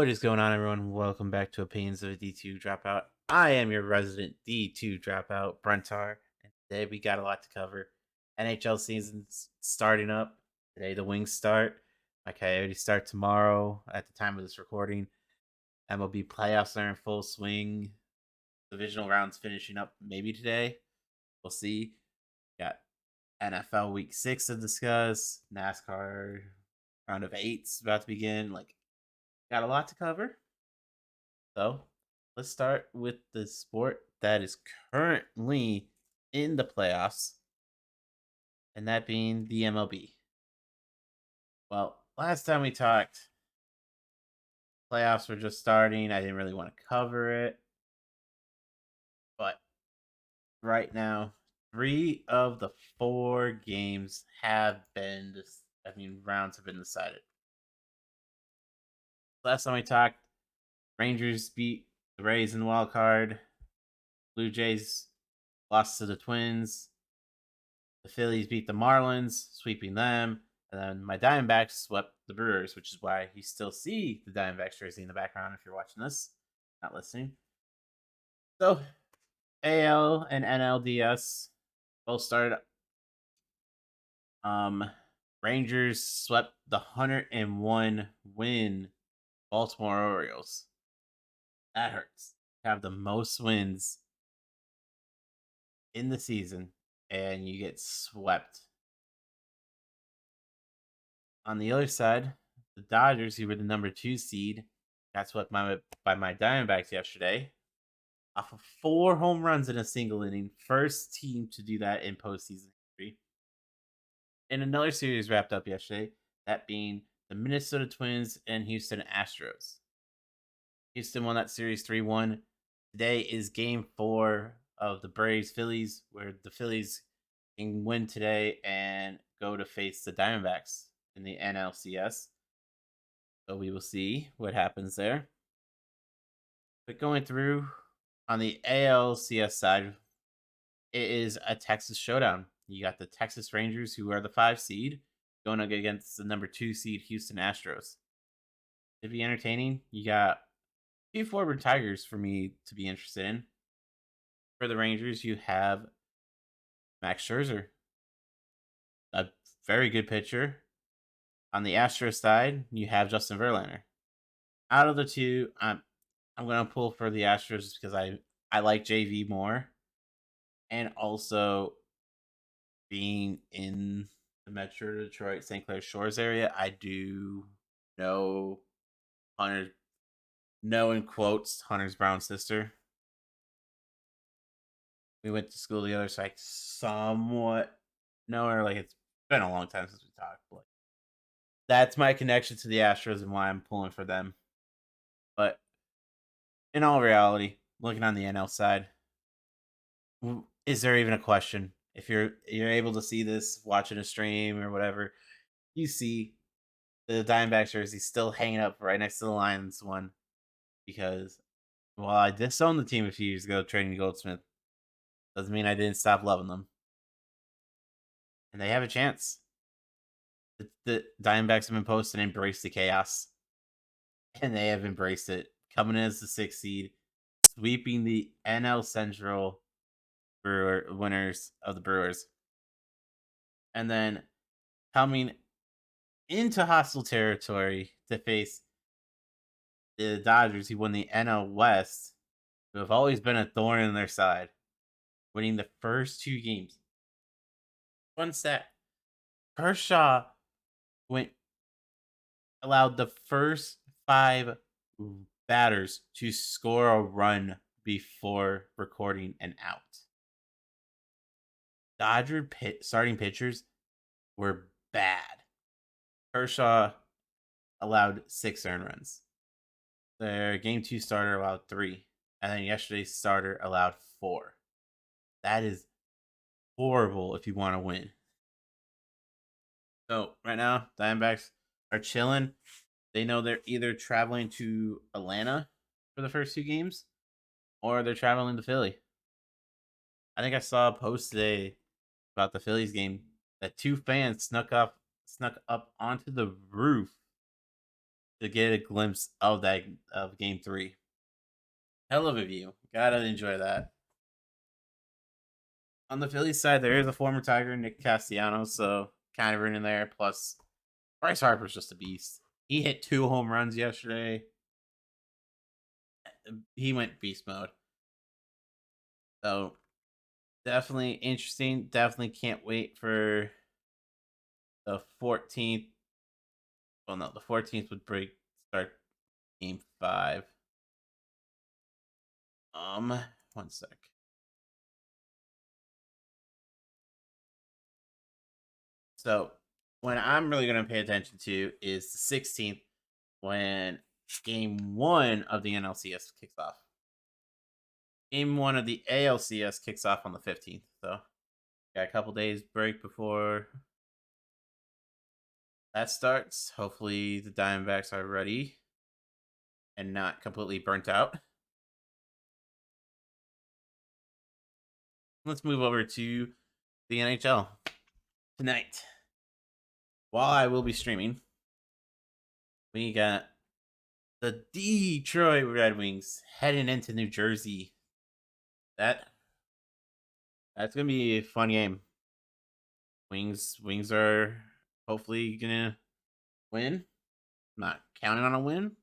What is going on, everyone? Welcome back to Opinions of a D2 Dropout. I am your resident D2 Dropout, Brentar, and today we got a lot to cover. NHL season's starting up. Today the Wings start. My Coyotes start tomorrow at the time of this recording. MLB playoffs are in full swing. Divisional rounds finishing up maybe today. We'll see. Got NFL Week 6 to discuss. NASCAR round of 8's about to begin. Got a lot to cover. So let's start with the sport that is currently in the playoffs, and that being the MLB. Well, last time we talked, playoffs were just starting. I didn't really want to cover it. But right now, 3 of the 4 games have been, rounds have been decided. Last time we talked, Rangers beat the Rays in the wild card. Blue Jays lost to the Twins. The Phillies beat the Marlins, sweeping them. And then my Diamondbacks swept the Brewers, which is why you still see the Diamondbacks jersey in the background if you're watching this, not listening. So, AL and NLDS both started. Rangers swept the 101 win Baltimore Orioles. That hurts. Have the most wins in the season, and you get swept. On the other side, the Dodgers, who were the number 2 seed, got swept by my Diamondbacks yesterday. Off of 4 home runs in a single inning. First team to do that in postseason history. And another series wrapped up yesterday, that being the Minnesota Twins and Houston Astros. Houston won that series 3-1. Today is game 4 of the Braves-Phillies, where the Phillies can win today and go to face the Diamondbacks in the NLCS. So we will see what happens there. But going through on the ALCS side, it is a Texas showdown. You got the Texas Rangers, who are the 5 seed, going against the number 2 seed Houston Astros. To be entertaining, you got 2 forward Tigers for me to be interested in. For the Rangers, you have Max Scherzer, a very good pitcher. On the Astros side, you have Justin Verlander. Out of the two, I'm going to pull for the Astros because I like JV more. And also, being in the Metro Detroit, St. Clair Shores area, I do know Hunter, know in quotes, Hunter's brown sister. We went to school together, so I somewhat know her. It's been a long time since we talked. But that's my connection to the Astros and why I'm pulling for them. But in all reality, looking on the NL side, is there even a question? If you're able to see this, watching a stream or whatever, you see the Diamondbacks jersey still hanging up right next to the Lions one, because while I disowned the team a few years ago trading Goldsmith, doesn't mean I didn't stop loving them. And they have a chance. The Diamondbacks have been posted and embraced the chaos, and they have embraced it, coming in as the 6th seed, sweeping the NL Central winners of the Brewers, and then coming into hostile territory to face the Dodgers, who won the NL West, who have always been a thorn in their side, winning the first 2 games. Fun stat: Kershaw allowed the first 5 batters to score a run before recording an out. Dodger starting pitchers were bad. Kershaw allowed 6 earned runs. Their game 2 starter allowed 3. And then yesterday's starter allowed 4. That is horrible if you want to win. So right now, Diamondbacks are chilling. They know they're either traveling to Atlanta for the first 2 games, or they're traveling to Philly. I think I saw a post today about the Phillies game that 2 fans snuck up onto the roof to get a glimpse of that of Game 3. Hell of a view. Gotta enjoy that. On the Phillies side, there is a former Tiger, Nick Castellanos, so kind of in there. Plus, Bryce Harper's just a beast. He hit 2 home runs yesterday. He went beast mode. So definitely interesting. Definitely can't wait for the 14th. Well, no, the 14th would start Game 5. One sec. So when I'm really going to pay attention to is the 16th when Game 1 of the NLCS kicks off. Game 1 of the ALCS kicks off on the 15th. So got a couple days break before that starts. Hopefully the Diamondbacks are ready and not completely burnt out. Let's move over to the NHL tonight. While I will be streaming, we got the Detroit Red Wings heading into New Jersey. That's gonna be a fun game. Wings are hopefully gonna win. Not counting on a win,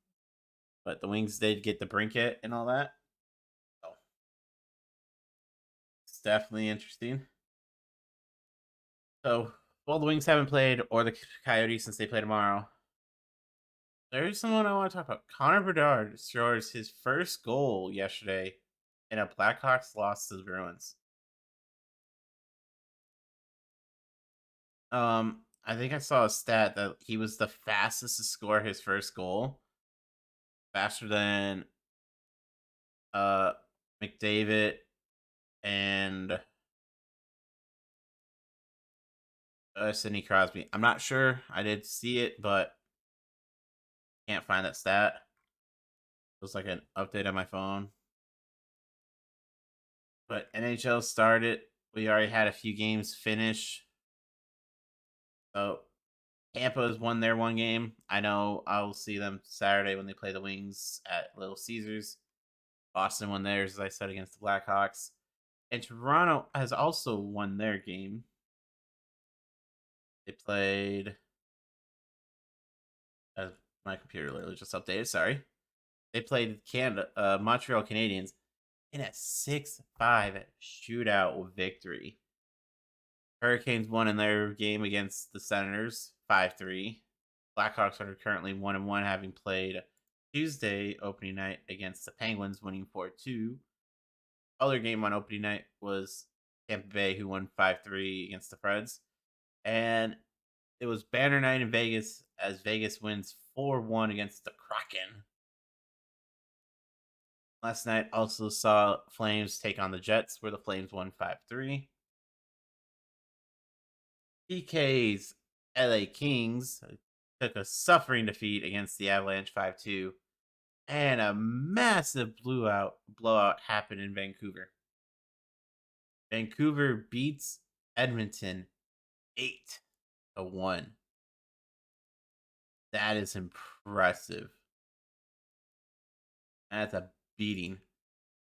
but the Wings did get the brinket and all that. So it's definitely interesting. So, well, the Wings haven't played, or the Coyotes since they play tomorrow. There's someone I want to talk about. Connor Bedard scores his first goal yesterday in a Blackhawks loss to the Bruins. I think I saw a stat that he was the fastest to score his first goal, faster than uh McDavid and Sidney Crosby. I'm not sure. I did see it, but can't find that stat. It was like an update on my phone. But NHL started. We already had a few games finish. So Tampa's won their one game. I know I'll see them Saturday when they play the Wings at Little Caesars. Boston won theirs, as I said, against the Blackhawks. And Toronto has also won their game. They played. My computer literally just updated. Sorry. They played Canada, Montreal Canadiens in a 6-5 shootout victory. Hurricanes won in their game against the Senators 5-3. Blackhawks are currently 1-1, having played Tuesday opening night against the Penguins, winning 4-2. Other game on opening night was Tampa Bay, who won 5-3 against the Preds. And it was banner night in Vegas as Vegas wins 4-1 against the Kraken. Last night also saw Flames take on the Jets, where the Flames won 5-3. PK's LA Kings took a suffering defeat against the Avalanche 5-2. And a massive blowout happened in Vancouver. Vancouver beats Edmonton 8-1. That is impressive. That's a beating.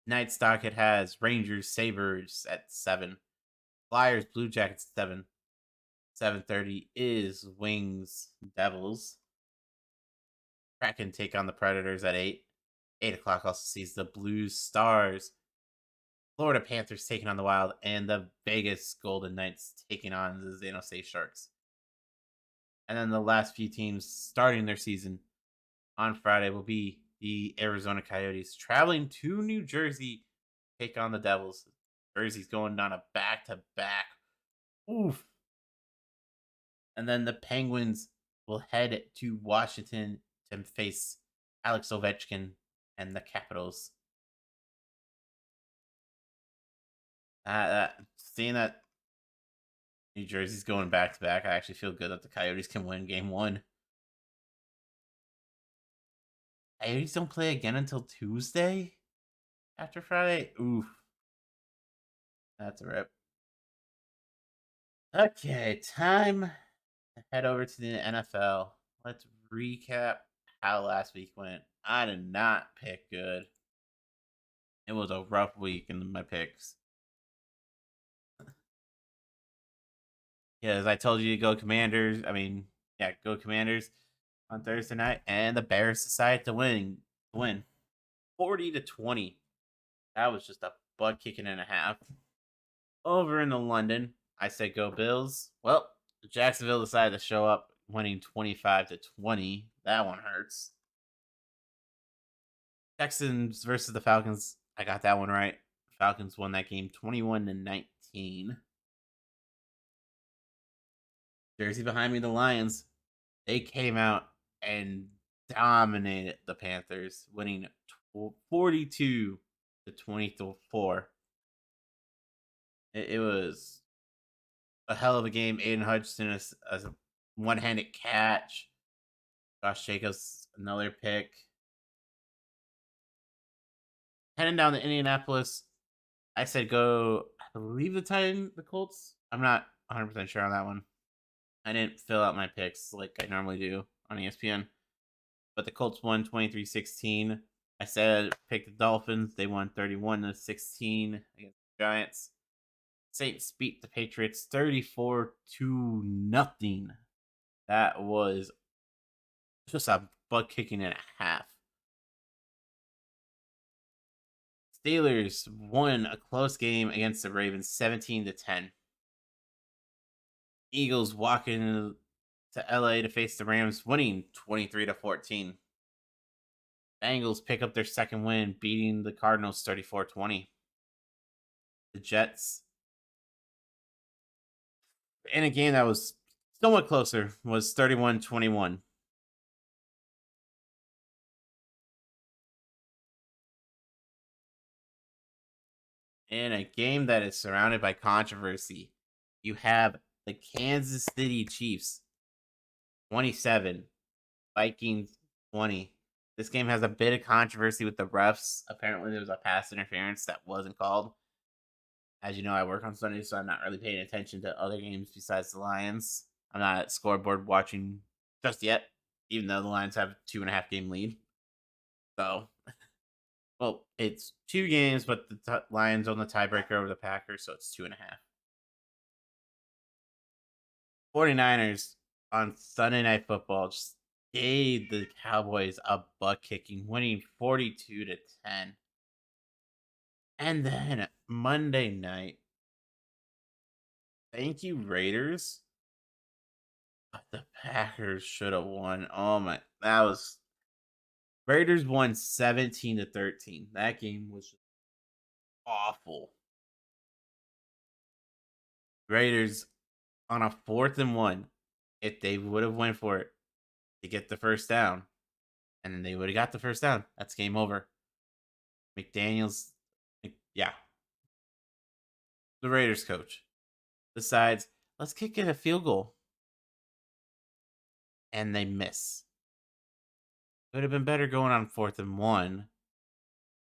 Night's docket has Rangers Sabres at 7. Flyers Blue Jackets 7. 7:30 is Wings Devils. Kraken take on the Predators at 8. 8 o'clock also sees the Blues Stars. Florida Panthers taking on the Wild, and the Vegas Golden Knights taking on the San Jose Sharks. And then the last few teams starting their season on Friday will be the Arizona Coyotes traveling to New Jersey to take on the Devils. Jersey's going on a back-to-back. Oof. And then the Penguins will head to Washington to face Alex Ovechkin and the Capitals. Seeing that New Jersey's going back to back, I actually feel good that the Coyotes can win game 1. Coyotes don't play again until Tuesday after Friday. Oof. That's a rip. Okay, time to head over to the NFL. Let's recap how last week went. I did not pick good. It was a rough week in my picks. Yeah, as I told you to go Commanders. Go Commanders on Thursday night, and the Bears decided to win 40-20. That was just a butt kicking and a half. Over in the London, I said go Bills. Well, Jacksonville decided to show up, winning 25-20. That one hurts. Texans versus the Falcons. I got that one right. Falcons won that game 21-19. Jersey behind me, the Lions. They came out and dominated the Panthers, winning 42-24. It was a hell of a game. Aiden Hutchinson as a one-handed catch. Josh Jacobs, another pick. Heading down to Indianapolis, I said go, I believe the Colts. I'm not 100% sure on that one. I didn't fill out my picks like I normally do on ESPN. But the Colts won 23-16. I said pick the Dolphins. They won 31-16 against the Giants. Saints beat the Patriots 34-0. That was just a butt kicking and a half. Steelers won a close game against the Ravens 17-10. Eagles walking to LA to face the Rams, winning 23-14. Bengals pick up their second win, beating the Cardinals 34-20. The Jets, in a game that was somewhat closer, was 31-21. In a game that is surrounded by controversy, you have the Kansas City Chiefs 27, Vikings 20. This game has a bit of controversy with the refs. Apparently, there was a pass interference that wasn't called. As you know, I work on Sundays, so I'm not really paying attention to other games besides the Lions. I'm not at scoreboard watching just yet, even though the Lions have a 2.5 game lead. So, well, it's 2 games, but the Lions on the tiebreaker over the Packers, so it's 2.5. 49ers on Sunday Night Football just gave the Cowboys a butt kicking, winning 42-10. And then Monday night, thank you, Raiders. The Packers should have won. Oh my, that was Raiders won 17-13. That game was awful. Raiders on a 4th and 1. If they would have went for it to get the first down, and then they would have got the first down, that's game over. McDaniels, yeah, the Raiders coach decides, let's kick in a field goal. And they miss. It would have been better going on 4th and 1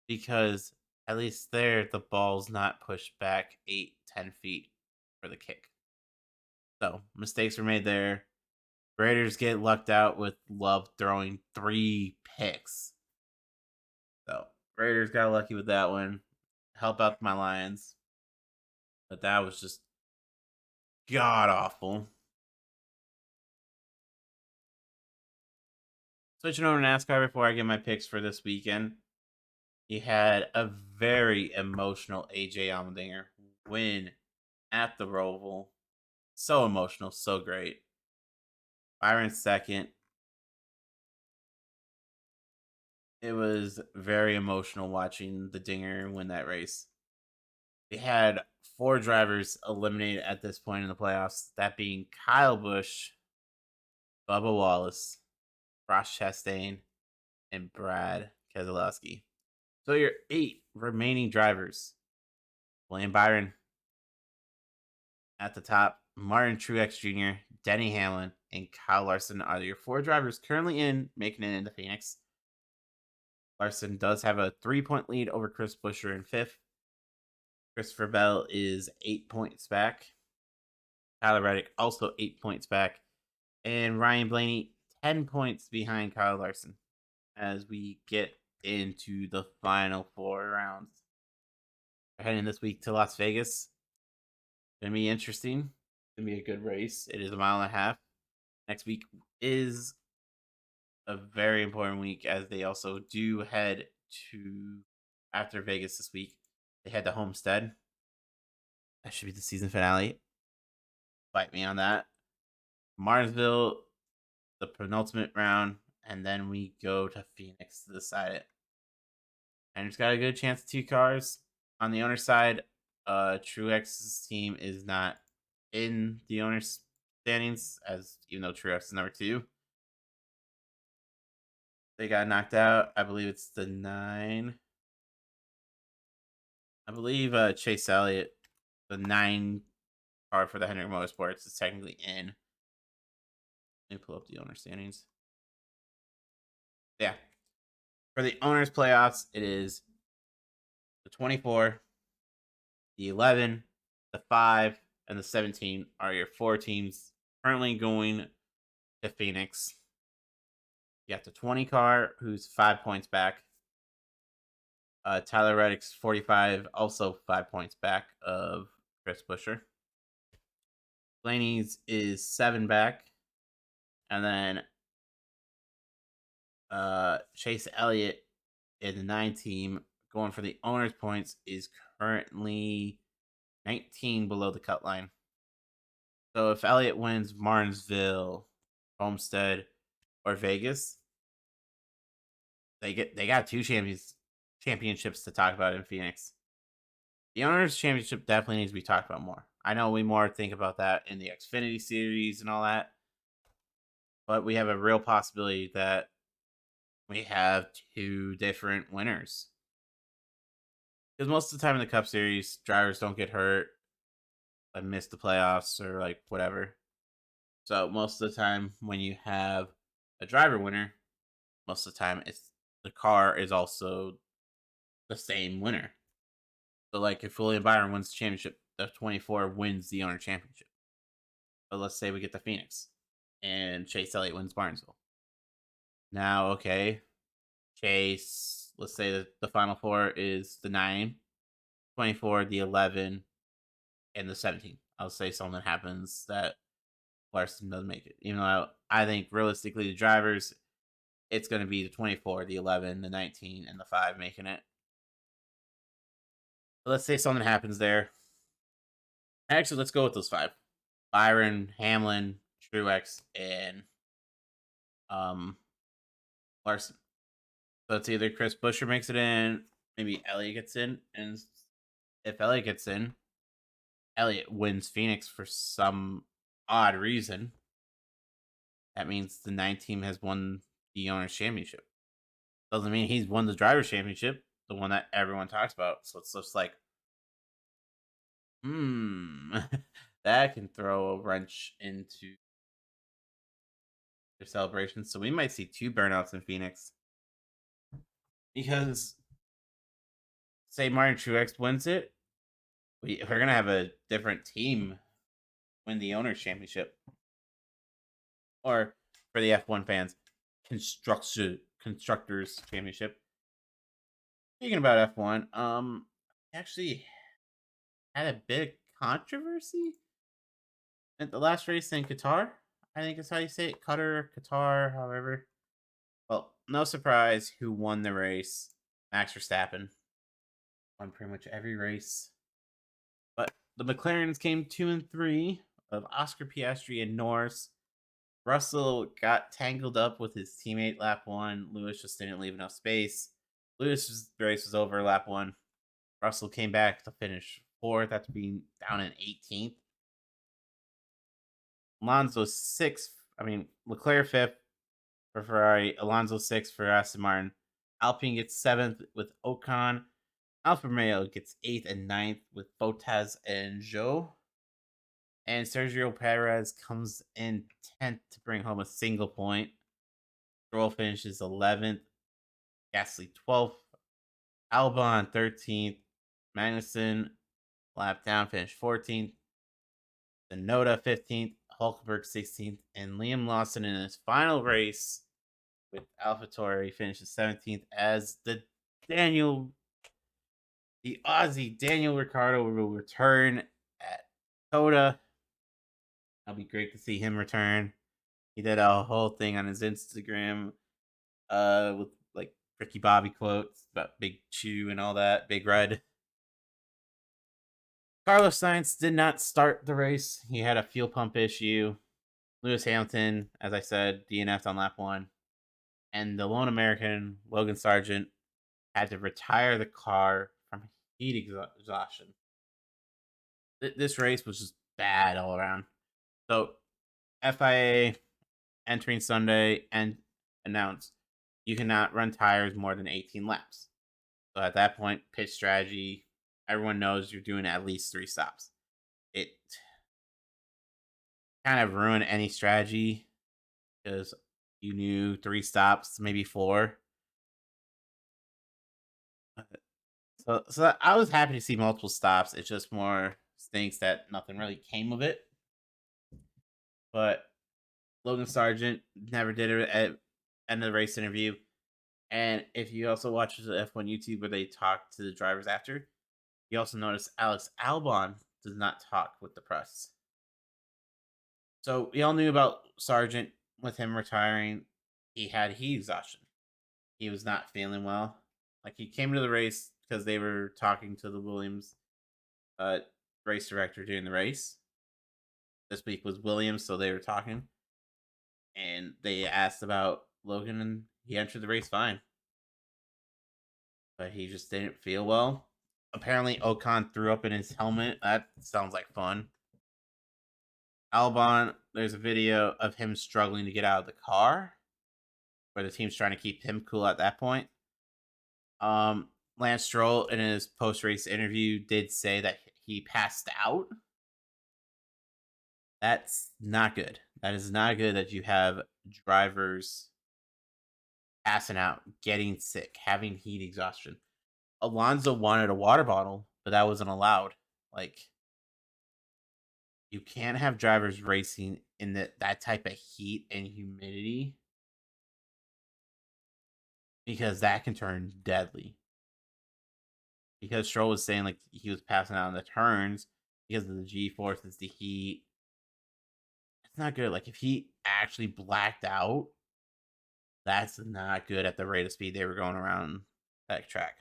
because at least there the ball's not pushed back 8-10 feet for the kick. So mistakes were made there. Raiders get lucked out with Love throwing 3 picks. So Raiders got lucky with that one. Help out my Lions. But that was just god awful. Switching over to NASCAR before I get my picks for this weekend. You had a very emotional AJ Allmendinger win at the Roval. So emotional, so great. Byron second. It was very emotional watching the Dinger win that race. They had 4 drivers eliminated at this point in the playoffs, that being Kyle Busch, Bubba Wallace, Ross Chastain, and Brad Keselowski. So your 8 remaining drivers: William Byron at the top, Martin Truex Jr., Denny Hamlin, and Kyle Larson are your 4 drivers currently making it into Phoenix. Larson does have a 3-point lead over Chris Buescher in 5th. Christopher Bell is 8 points back. Tyler Reddick also 8 points back. And Ryan Blaney 10 points behind Kyle Larson. as we get into the final 4 rounds. We're heading this week to Las Vegas. Gonna be interesting. Gonna be a good race. It is a mile and a half. Next week is a very important week as they also do head to after Vegas this week. They head to Homestead. That should be the season finale. Fight me on that. Martinsville, the penultimate round, and then we go to Phoenix to decide it. And it's got a good chance of 2 cars. On the owner side, Truex's team is not in the owner's standings, as even though Truex is number 2. They got knocked out. I believe it's the 9. I believe Chase Elliott, the 9 car for the Hendrick Motorsports, is technically in. Let me pull up the owner standings. Yeah. For the owners playoffs, it is the 24, the 11, the 5, and the 17 are your 4 teams currently going to Phoenix. You got the 20 car, who's 5 points back. Tyler Reddick's 45, also 5 points back of Chris Buescher. Blaney's is 7 back. And then Chase Elliott in the 9 team going for the owner's points is currently 19 below the cut line. So if Elliott wins Martinsville, Homestead, or Vegas, they got 2 championships to talk about in Phoenix. The owners championship definitely needs to be talked about more. I know we more think about that in the Xfinity series and all that, but we have a real possibility that we have 2 different winners. Because most of the time in the Cup Series, drivers don't get hurt, like miss the playoffs or like whatever. So most of the time when you have a driver winner, most of the time it's the car is also the same winner. So like if William Byron wins the championship, the 24 wins the owner championship. But let's say we get the Phoenix and Chase Elliott wins Barnesville. Now, okay, Chase, let's say that the final 4 is the 9, 24, the 11, and the 17. I'll say something happens that Larson doesn't make it. Even though I think realistically the drivers, it's going to be the 24, the 11, the 19, and the 5 making it. But let's say something happens there. Actually, let's go with those 5. Byron, Hamlin, Truex, and Larson. So it's either Chris Buescher makes it in, maybe Elliott gets in, and if Elliott gets in, Elliott wins Phoenix for some odd reason. That means the 9 team has won the owner's championship. Doesn't mean he's won the driver's championship, the one that everyone talks about. So it's just like, that can throw a wrench into their celebration. So we might see 2 burnouts in Phoenix. Because, say Martin Truex wins it, we're going to have a different team win the owner's championship. Or for the F1 fans, constructors championship. Speaking about F1, actually had a bit of controversy at the last race in Qatar. I think is how you say it. Qatar, however. Well, no surprise who won the race. Max Verstappen won pretty much every race. But the McLarens came 2 and 3 of Oscar Piastri and Norris. Russell got tangled up with his teammate lap 1. Lewis just didn't leave enough space. Lewis's race was over lap 1. Russell came back to finish 4th after being down in 18th. Alonso 6th. Leclerc 5th for Ferrari. Alonso 6th for Aston Martin. Alpine gets 7th with Ocon. Alfa Romeo gets 8th and 9th with Bottas and Zhou. And Sergio Perez comes in 10th to bring home a single point. Stroll finishes 11th. Gasly 12th. Albon 13th. Magnussen lap down, finished 14th. Tsunoda 15th. Hulkenberg 16th. And Liam Lawson in his final race with AlphaTauri finishes 17th as Daniel, the Aussie Daniel Ricciardo will return at Coda. That'll be great to see him return. He did a whole thing on his Instagram with like Ricky Bobby quotes about Big Chew and all that, Big Red. Carlos Sainz did not start the race. He had a fuel pump issue. Lewis Hamilton, as I said, DNF'd on lap 1. And the lone American, Logan Sargent, had to retire the car from heat exhaustion. This race was just bad all around. So FIA entering Sunday and announced you cannot run tires more than 18 laps. So at that point, pit strategy, everyone knows you're doing at least 3 stops. It kind of ruined any strategy because you knew 3 stops, maybe 4. So I was happy to see multiple stops. It just more stinks that nothing really came of it. But Logan Sargent never did it at end of the race interview. And if you also watch the F1 YouTube where they talk to the drivers after, you also notice Alex Albon does not talk with the press. So we all knew about Sargent with him retiring. He had heat exhaustion. He was not feeling well. Like he came to the race because they were talking to the Williams race director during the race. This week was Williams, so they were talking. And they asked about Logan, and he entered the race fine. But he just didn't feel well. Apparently, Ocon threw up in his helmet. That sounds like fun. Albon, there's a video of him struggling to get out of the car, where the team's trying to keep him cool at that point. Lance Stroll, in his post-race interview, did say that he passed out. That's not good. That is not good that you have drivers passing out, getting sick, having heat exhaustion. Alonso wanted a water bottle, but that wasn't allowed. Like, you can't have drivers racing in that type of heat and humidity because that can turn deadly. Because Stroll was saying like he was passing out in the turns because of the G-forces, the heat. It's not good. Like if he actually blacked out, that's not good at the rate of speed they were going around that track.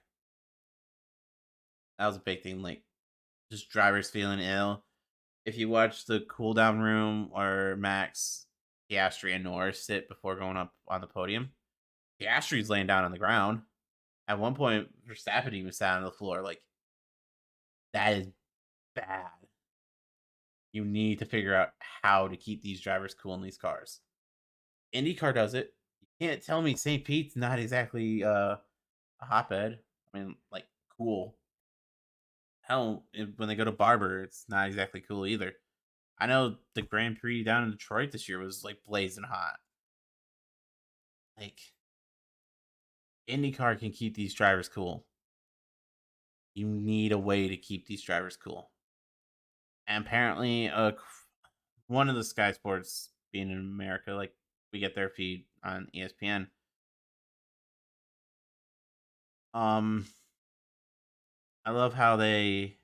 That was a big thing. Like just drivers feeling ill. If you watch the cool down room where Max, Piastri, and Norris sit before going up on the podium, Piastri's laying down on the ground. At one point, Verstappen even sat on the floor. Like, that is bad. You need to figure out how to keep these drivers cool in these cars. IndyCar does it. You can't tell me St. Pete's not exactly a hotbed. I mean, like, cool. Hell, when they go to Barber, it's not exactly cool either. I know the Grand Prix down in Detroit this year was like blazing hot. Like, IndyCar can keep these drivers cool. You need a way to keep these drivers cool. And apparently, one of the Sky Sports being in America, like we get their feed on ESPN. I love how they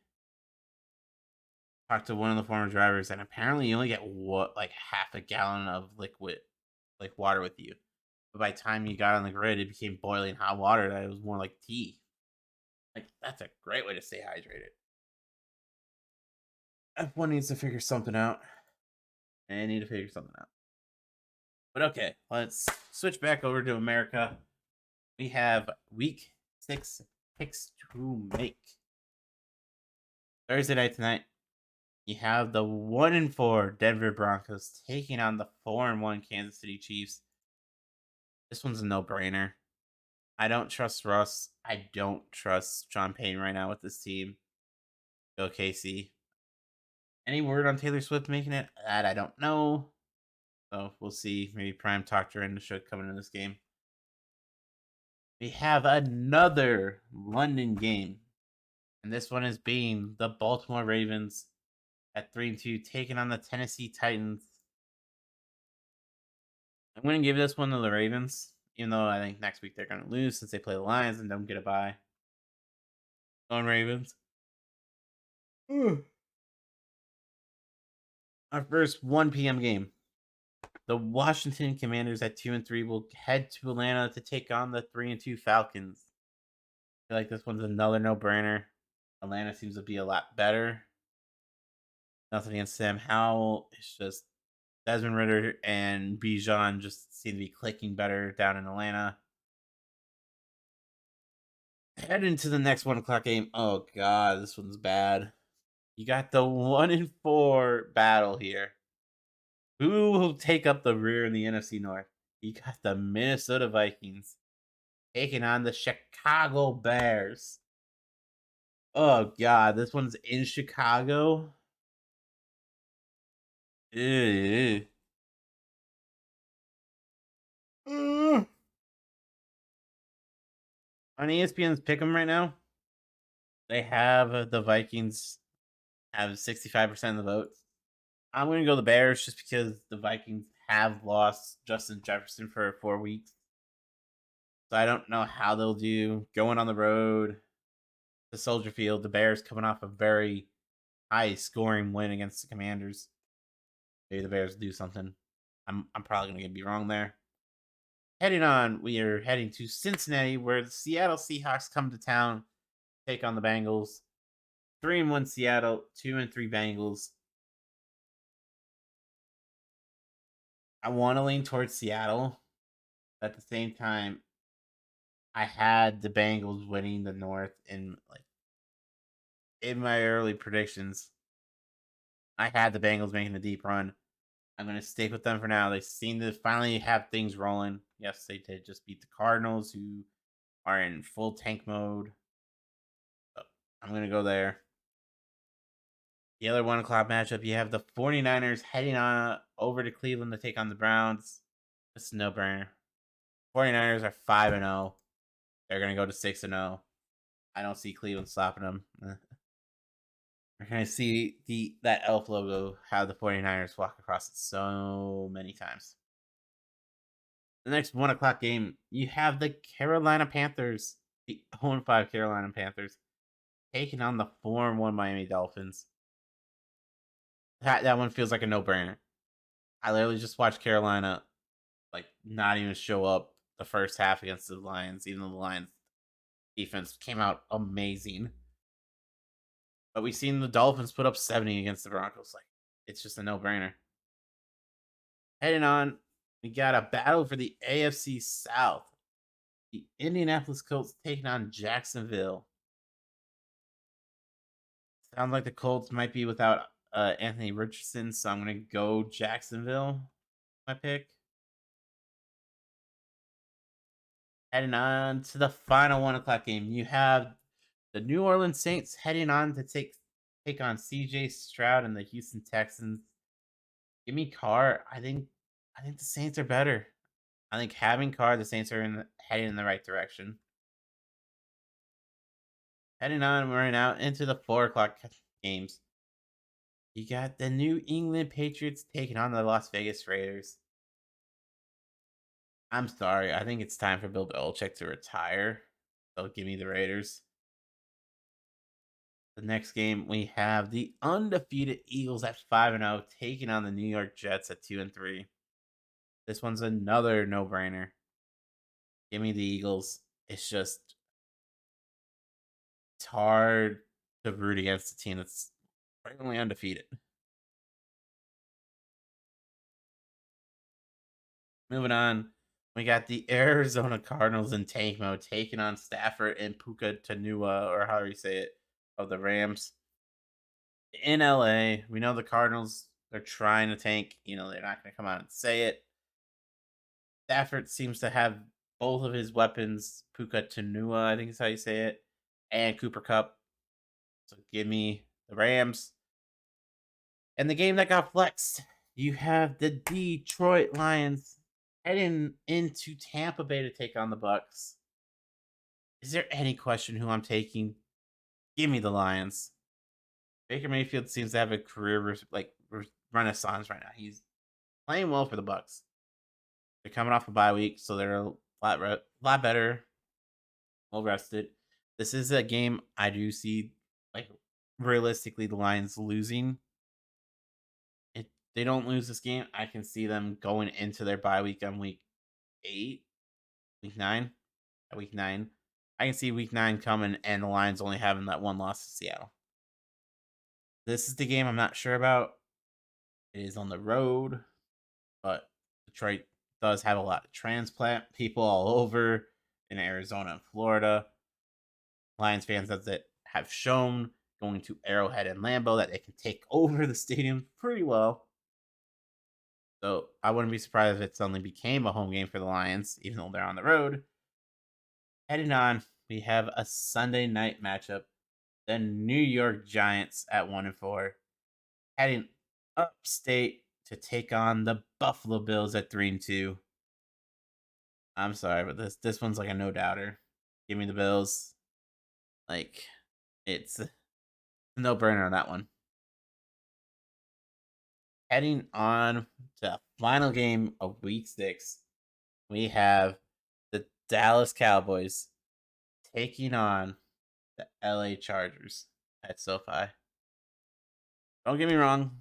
talked to one of the former drivers, and apparently you only get like half a gallon of liquid, like water with you. But by the time you got on the grid, it became boiling hot water that it was more like tea. Like that's a great way to stay hydrated. F1 needs to figure something out. They need to figure something out. But okay, let's switch back over to America. We have week 6 picks to make. Thursday night tonight, you have the 1-4 Denver Broncos taking on the 4-1 Kansas City Chiefs. This one's a no-brainer. I don't trust Russ. I don't trust Sean Payne right now with this team. Go KC. Any word on Taylor Swift making it? That I don't know. So we'll see. Maybe Prime talked her into should coming in this game. We have another London game. And this one is being the Baltimore Ravens at 3-2 taking on the Tennessee Titans. I'm going to give this one to the Ravens. even though I think next week they're going to lose since they play the Lions and don't get a bye. Going Ravens. Our first 1 p.m. game. The Washington Commanders at 2-3 will head to Atlanta to take on the 3-2 Falcons. I feel like this one's another no-brainer. Atlanta seems to be a lot better. Nothing against Sam Howell. It's just Desmond Ritter and Bijan just seem to be clicking better down in Atlanta. Head into the next 1 o'clock game. Oh god, this one's bad. You got the 1-4 battle here. Who will take up the rear in the NFC North? You got the Minnesota Vikings taking on the Chicago Bears. Oh god, this one's in Chicago. Ew. On ESPN's Pick'em right now, they have the Vikings have 65% of the votes. I'm going to go the Bears just because the Vikings have lost Justin Jefferson for 4 weeks. So I don't know how they'll do going on the road to Soldier Field. The Bears coming off a very high scoring win against the Commanders. Maybe the Bears do something. I'm probably going to be wrong there. Heading on, we are heading to Cincinnati, where the Seattle Seahawks come to town, take on the Bengals. 3-1 Seattle, 2-3 Bengals. I want to lean towards Seattle. At the same time, I had the Bengals winning the North in my early predictions. I had the Bengals making a deep run. I'm going to stick with them for now. They seem to finally have things rolling. Yes, they did just beat the Cardinals, who are in full tank mode. So I'm going to go there. The other 1 o'clock matchup, you have the 49ers heading on over to Cleveland to take on the Browns. It's a no-brainer. 49ers are 5-0. They're going to go to 6-0. I don't see Cleveland stopping them. We're going to see that elf logo have the 49ers walk across it so many times. The next 1 o'clock game, you have the Carolina Panthers, the 0-5 Carolina Panthers, taking on the 4-1 Miami Dolphins. That one feels like a no-brainer. I literally just watched Carolina not even show up the first half against the Lions, even though the Lions defense came out amazing. But we've seen the Dolphins put up 70 against the Broncos. It's just a no-brainer. Heading on, we got a battle for the AFC South. The Indianapolis Colts taking on Jacksonville. Sounds like the Colts might be without Anthony Richardson, so I'm going to go Jacksonville. My pick. Heading on to the final 1 o'clock game, you have the New Orleans Saints heading on to take on CJ Stroud and the Houston Texans. Give me Carr. I think the Saints are better. I think having Carr, the Saints are heading in the right direction. Heading on right now into the 4 o'clock games. You got the New England Patriots taking on the Las Vegas Raiders. I'm sorry. I think it's time for Bill Belichick to retire. So give me the Raiders. The next game, we have the undefeated Eagles at 5-0 taking on the New York Jets at 2-3. This one's another no-brainer. Give me the Eagles. It's hard to root against a team that's only undefeated. Moving on, we got the Arizona Cardinals in tank mode taking on Stafford and Puka Tanua, or however you say it, of the Rams. In LA, we know the Cardinals, they're trying to tank. They're not going to come out and say it. Stafford seems to have both of his weapons, Puka Tanua, I think is how you say it, and Cooper Kupp. So give me the Rams. And the game that got flexed, you have the Detroit Lions heading into Tampa Bay to take on the Bucks. Is there any question who I'm taking? Give me the Lions. Baker Mayfield seems to have a career renaissance right now. He's playing well for the Bucks. They're coming off a bye week, so they're lot better, well rested. This is a game I do see like realistically the Lions losing. If they don't lose this game, I can see them going into their bye week on week 8, week 9, week 9. I can see week 9 coming and the Lions only having that one loss to Seattle. This is the game I'm not sure about. It is on the road, but Detroit does have a lot of transplant people all over in Arizona and Florida. Lions fans that have shown going to Arrowhead and Lambeau that they can take over the stadium pretty well. So I wouldn't be surprised if it suddenly became a home game for the Lions, even though they're on the road. Heading on, we have a Sunday night matchup. The New York Giants at 1-4, heading upstate to take on the Buffalo Bills at 3-2. I'm sorry, but this one's like a no doubter. Give me the Bills. Like it's a no burner on that one. Heading on to the final game of Week 6, we have the Dallas Cowboys taking on the LA Chargers at SoFi. Don't get me wrong,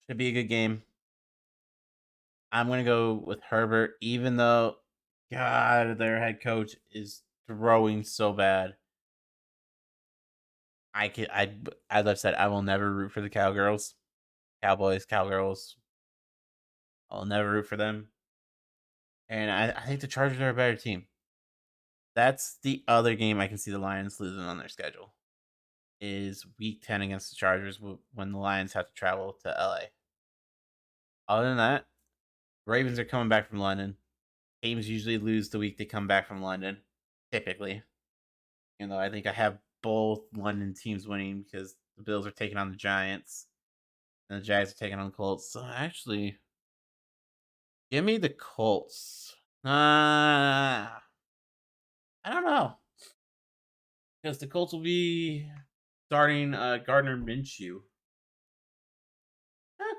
should be a good game. I'm going to go with Herbert, even though, God, their head coach is throwing so bad. As I've said, I will never root for the Cowboys. I'll never root for them. And I think the Chargers are a better team. That's the other game I can see the Lions losing on their schedule. Is Week 10 against the Chargers when the Lions have to travel to LA. Other than that, Ravens are coming back from London. Teams usually lose the week they come back from London, typically. Even though I think I have both London teams winning because the Bills are taking on the Giants and the Jags are taking on the Colts. So actually, give me the Colts. I don't know. Because the Colts will be starting Gardner Minshew.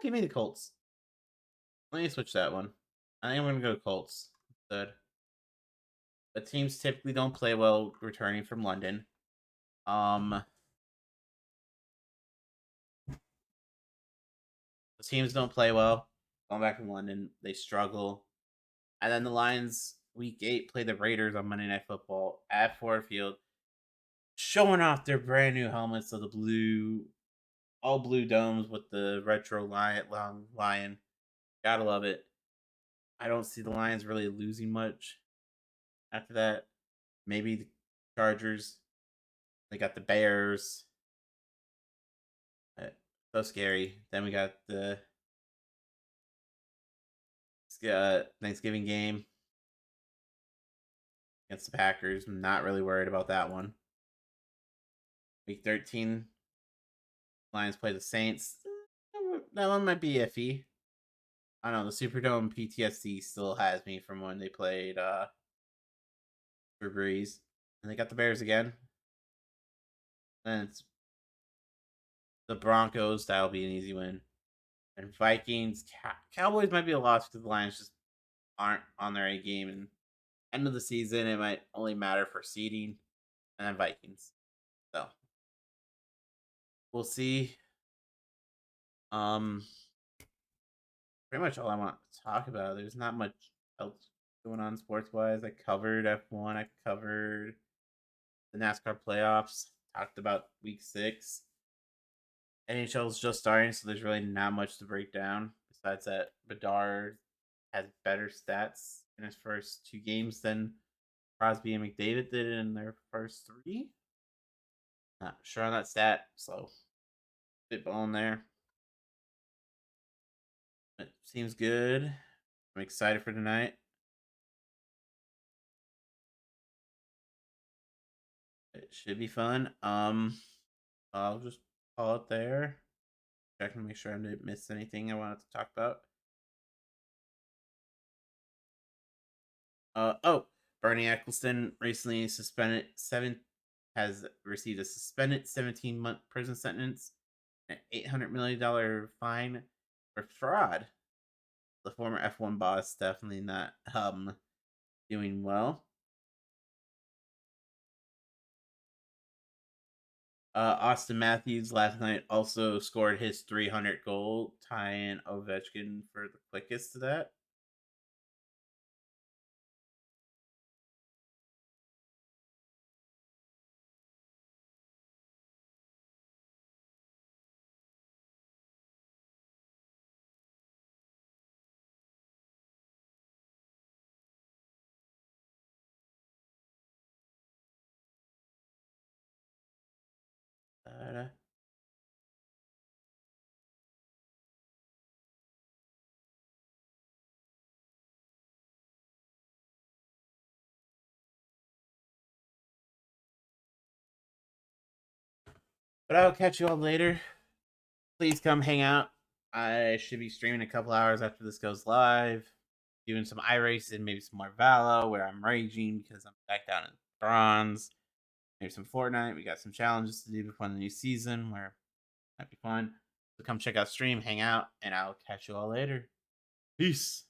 Give me the Colts. Let me switch that one. I think I'm going to go Colts instead. But teams typically don't play well returning from London. The teams don't play well going back from London. They struggle. And then the Lions, week 8, play the Raiders on Monday Night Football at Ford Field, showing off their brand new helmets of the all blue domes with the retro long lion. Gotta love it. I don't see the Lions really losing much after that. Maybe the Chargers. They got the Bears. So scary. Then we got the Thanksgiving game against the Packers. I'm not really worried about that one. Week 13, Lions play the Saints. That one might be iffy. I don't know. The Superdome PTSD still has me from when they played Drew Brees. And they got the Bears again. Then it's the Broncos. That'll be an easy win. And Vikings. Cowboys might be a loss because the Lions just aren't on their A game. And end of the season, it might only matter for seeding. And then Vikings. So we'll see. Pretty much all I want to talk about. There's not much else going on sports wise. I covered F1. I covered the NASCAR playoffs. Talked about week 6. NHL is just starting, so there's really not much to break down. Besides that, Bedard has better stats in his first 2 games than Crosby and McDavid did in their first 3. Not sure on that stat, so spitballing there. It seems good. I'm excited for tonight. It should be fun. I'll just call it there. Check and make sure I didn't miss anything I wanted to talk about. Bernie Eccleston recently has received a suspended 17-month prison sentence and $800 million fine for fraud. The former F1 boss definitely not doing well. Austin Matthews last night also scored his 300 goal, tying Ovechkin for the quickest to that. Uh, but I'll catch you all later. Please come hang out. I should be streaming a couple hours after this goes live, doing some iRacing, maybe some more Valo where I'm raging because I'm back down in bronze. Maybe some Fortnite. We got some challenges to do before the new season where might be fun. So come check out stream, hang out, and I'll catch you all later. Peace.